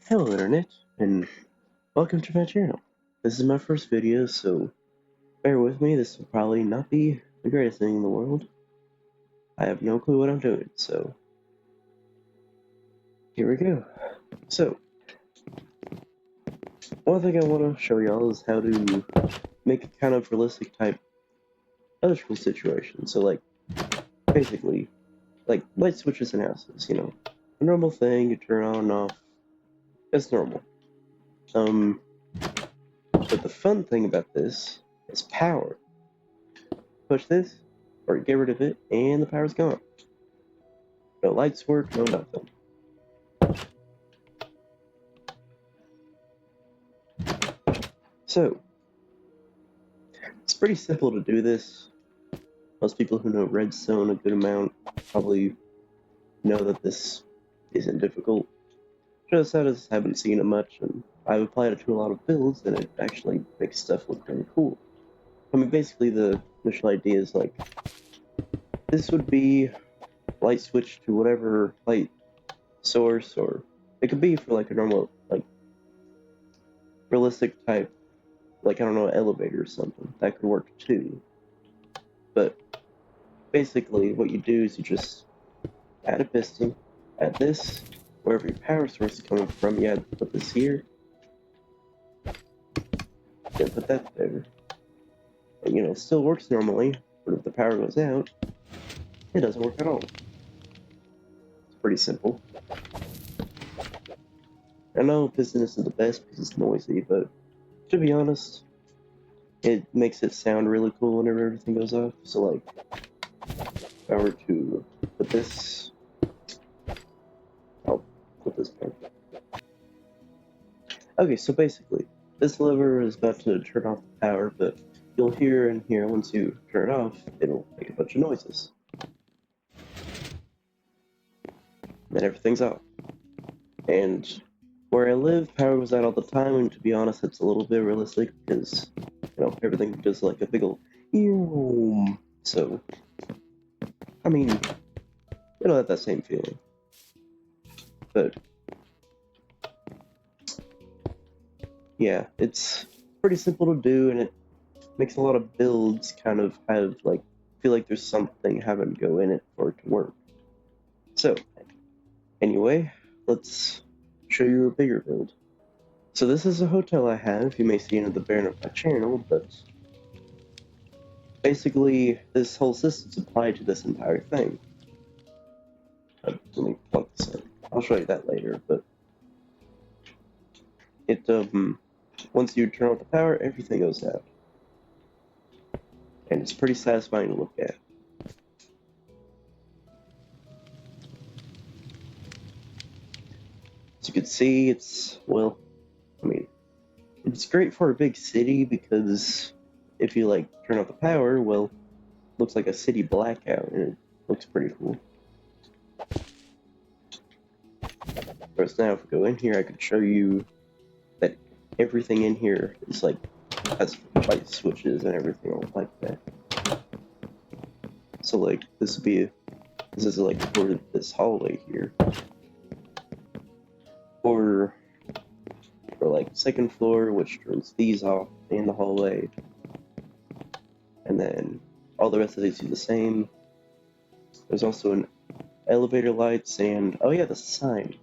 Hello Internet, and welcome to my channel. This is my first video, so bear with me, this will probably not be the greatest thing in the world. I have no clue what I'm doing, so here we go. So, one thing I want to show y'all is how to make a kind of realistic type electrical situation. So like, basically, like light switches in houses, a normal thing, you turn on and off, it's normal. But the fun thing about this is power. Push this, or get rid of it, and the power's gone. No lights work, no nothing. So, it's pretty simple to do this. Most people who know redstone a good amount probably know that this isn't difficult. Just I just haven't seen it much, and I've applied it to a lot of builds, and it actually makes stuff look really cool. I mean, basically the initial idea is like, this would be light switch to whatever light source, or it could be for like a normal, like, realistic type, like, I don't know, elevator or something. That could work too. But basically, what you do is you just add a piston, add this, wherever your power source is coming from, you add, put this here, then put that there. And it still works normally, but if the power goes out, it doesn't work at all. It's pretty simple. I know piston isn't the best because it's noisy, but to be honest, it makes it sound really cool whenever everything goes off. So like, if I were to put this, I'll put this back. Okay, so basically, this lever is about to turn off the power, but you'll hear in here, once you turn it off, it'll make a bunch of noises. Then everything's off. And where I live, power goes out all the time, and to be honest, it's a little bit realistic, because, everything does like a big ol' eeeeom. So, I mean, have that same feeling. But, yeah, it's pretty simple to do, and it makes a lot of builds kind of have, like, feel like there's something having to go in it for it to work. So, anyway, let's show you a bigger build. So this is a hotel I have. You may see it in the banner of my channel, but basically this whole system's applied to this entire thing. Let me plug this in. I'll show you that later, but it once you turn off the power, everything goes out. And it's pretty satisfying to look at. As you can see, it's, well, I mean, it's great for a big city because if you like turn off the power, well, it looks like a city blackout, and it looks pretty cool. Whereas now, if we go in here, I could show you that everything in here is like, has light switches and everything like that. So like, this is like for this hallway here. Or for like second floor, which turns these off in the hallway. And then all the rest of these do the same. There's also an elevator lights and, oh yeah, the sign.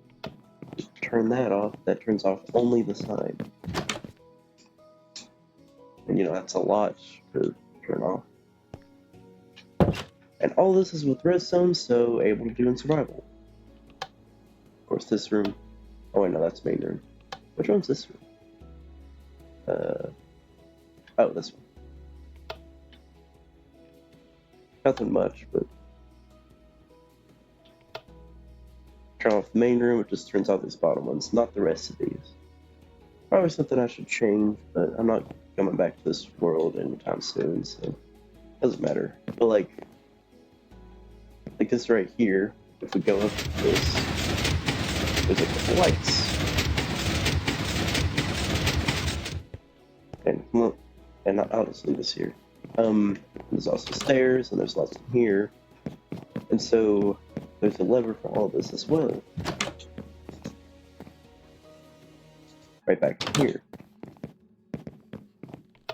Turn that off, that turns off only the sign. And that's a lot to turn off. And all this is with redstone, so able to do in survival. Of course, this room. Oh wait, no, that's main room. Which one's this room? Oh, this one. Nothing much, but turn off the main room, it just turns off these bottom ones, not the rest of these. Probably something I should change, but I'm not coming back to this world anytime soon, so it doesn't matter. But like this right here, if we go up to this, there's a couple lights. And I'll just leave this here. There's also stairs, and there's lots in here. And so there's a lever for all of this as well. right back here.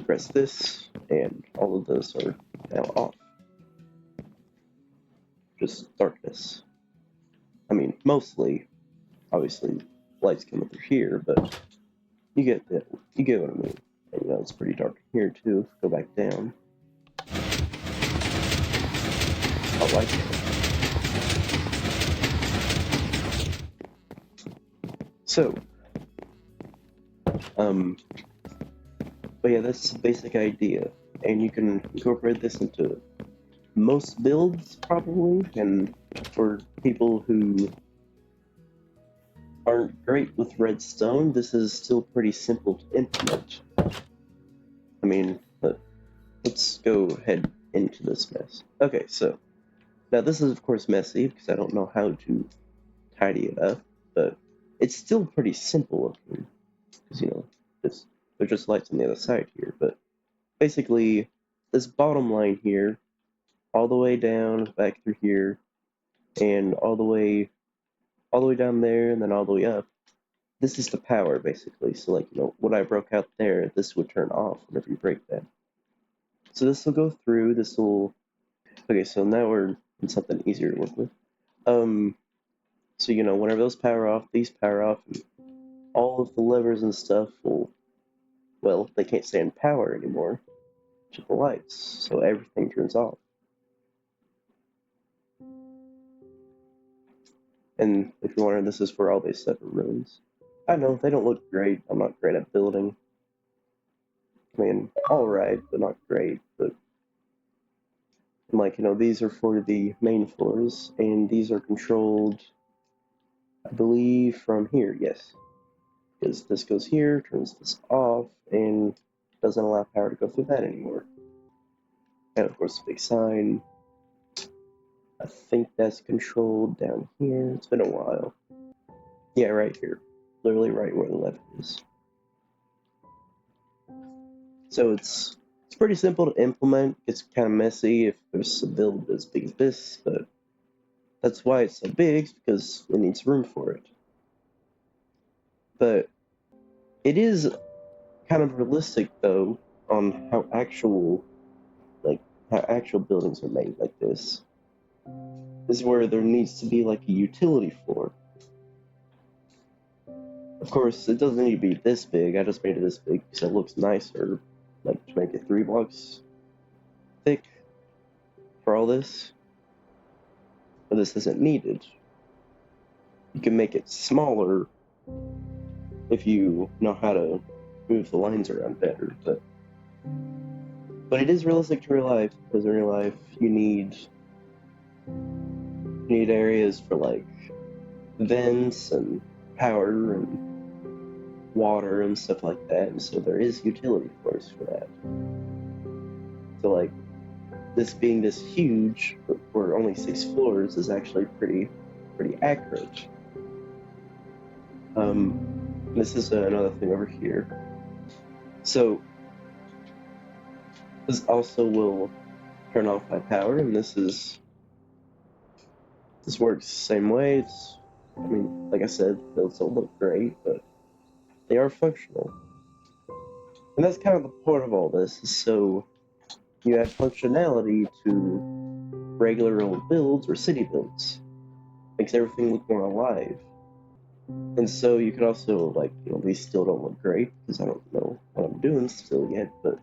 Press this, and all of those are now off. Just darkness. I mean, mostly, obviously, lights coming through here, but you get what I mean. And, it's pretty dark here too. Go back down. I like it. So, but yeah, that's the basic idea, and you can incorporate this into most builds probably, and for people who aren't great with redstone, this is still pretty simple to implement. I mean, let's go ahead into this mess. Okay, so now this is of course messy because I don't know how to tidy it up, but it's still pretty simple looking because there's just lights on the other side here. But basically, this bottom line here, all the way down, back through here, and all the way down there, and then all the way up. This is the power, basically. So, like, what I broke out there, this would turn off whenever you break that. So this will go through, okay, so now we're in something easier to work with. So, whenever those power off, these power off, and all of the levers and stuff well, they can't stay in power anymore to the lights, so everything turns off. And if you're wondering, this is for all these separate rooms. I know, they don't look great. I'm not great at building. I mean, alright, but not great. But, like, these are for the main floors, and these are controlled, I believe, from here, yes. Because this goes here, turns this off, and doesn't allow power to go through that anymore. And of course, the big sign. I think that's controlled down here. It's been a while. Yeah, right here. Literally right where the lever is. So it's pretty simple to implement. It's kind of messy if there's a build as big as this, but that's why it's so big, because it needs room for it. But it is kind of realistic, though, on how actual buildings are made like this. This is where there needs to be like a utility floor. Of course, it doesn't need to be this big. I just made it this big because it looks nicer. Like, to make it 3 blocks thick for all this. But this isn't needed. You can make it smaller if you know how to move the lines around better. But it is realistic to real life, because in real life you need areas for like vents and power and water and stuff like that, and so there is utility floors for that. So like, this being this huge for only 6 floors is actually pretty accurate. This is another thing over here. So this also will turn off my power, and this works the same way. I mean, like I said, those don't look great, but they are functional. And that's kind of the point of all this, is so you add functionality to regular old builds or city builds. Makes everything look more alive. And so you could also, like, these still don't look great, because I don't know what I'm doing still yet, but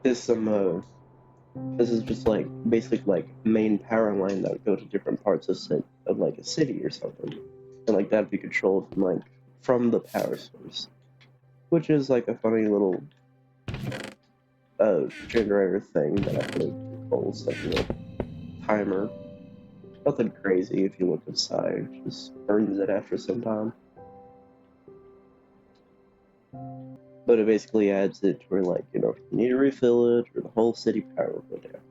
this is just like basic like main power line that would go to different parts of like a city or something, and like that'd be controlled from the power source, which is like a funny little generator thing that I think controls like timer. Nothing crazy if you look inside, just burns it after some time. But it basically adds it to where, like, if you need to refill it, or the whole city power will go down.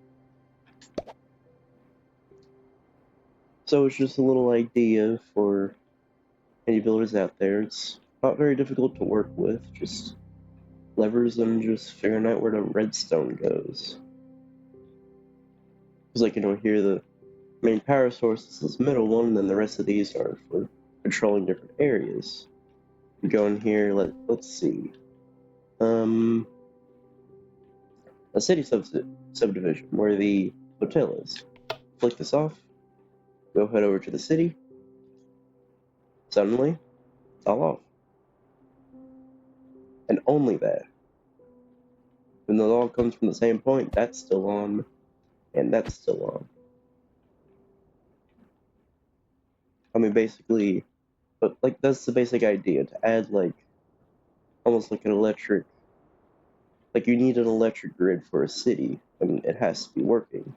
So it's just a little idea for any builders out there. It's not very difficult to work with, just levers and just figuring out where the redstone goes. Because, like, here the main power source is this middle one, and then the rest of these are for controlling different areas. You go in here, let's see. A city subdivision where the hotel is. Flick this off, go head over to the city. Suddenly, it's all off. And only that. When the all comes from the same point, that's still on, and that's still on. I mean, basically, but like that's the basic idea, to add like almost like an electric, like you need an electric grid for a city, and it has to be working.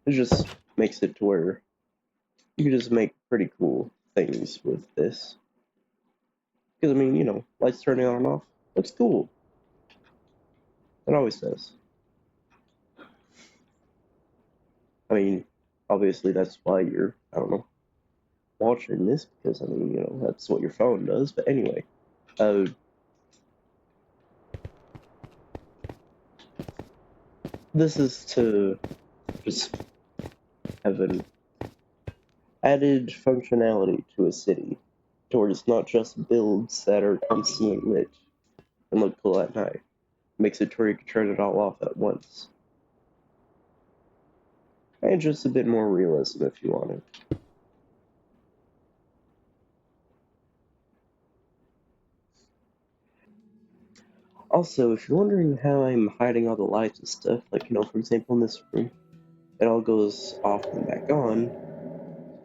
It just makes it to where you can just make pretty cool things with this. Because, I mean, you know, lights turning on and off looks cool. It always does. I mean, obviously that's why you're, I don't know, watching this, because, I mean, you know, that's what your phone does. But anyway, this is to just have an added functionality to a city, to where it's not just builds that are constantly lit and look cool at night. Makes it to where you can turn it all off at once. And just a bit more realism if you want it. Also, if you're wondering how I'm hiding all the lights and stuff, like, you know, for example, in this room, it all goes off and back on,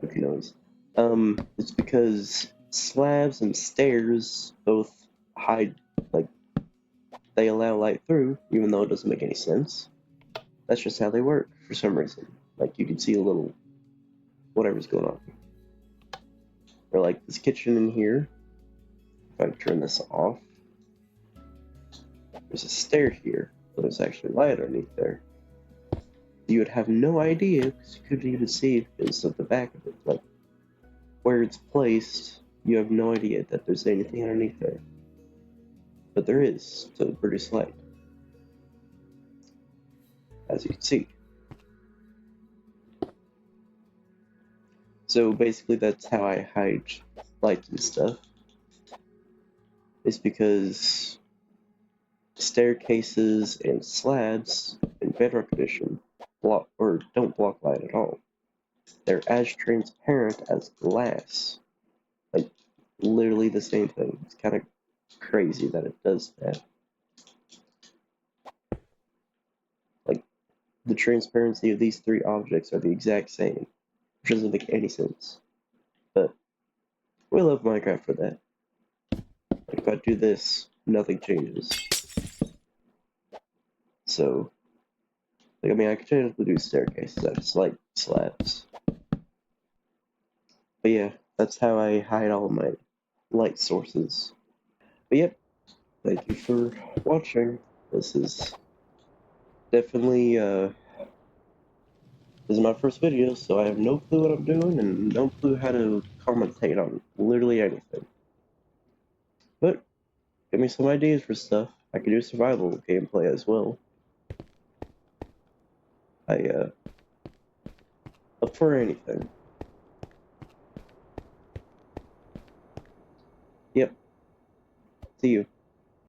if you notice. It's because slabs and stairs both hide, like, they allow light through, even though it doesn't make any sense. That's just how they work, for some reason. Like, you can see a little whatever's going on. Or, like, this kitchen in here, if I turn this off, there's a stair here, but there's actually light underneath there. You would have no idea, because you couldn't even see because of the back of it. Like, where it's placed, you have no idea that there's anything underneath there. But there is, to produce light. As you can see. So basically that's how I hide lights and stuff. It's because staircases and slabs in Bedrock Edition don't block light at all. They're as transparent as glass. Like, literally the same thing. It's kind of crazy that it does that. Like, the transparency of these three objects are the exact same, which doesn't make any sense. But we love Minecraft for that. Like, if I do this, nothing changes. So, like, I mean, I could technically do staircases, I just like slabs. But yeah, that's how I hide all of my light sources. But yep, thank you for watching. This is definitely, this is my first video, so I have no clue what I'm doing and no clue how to commentate on literally anything. But, give me some ideas for stuff. I could do survival gameplay as well. Up for anything. Yep. See you.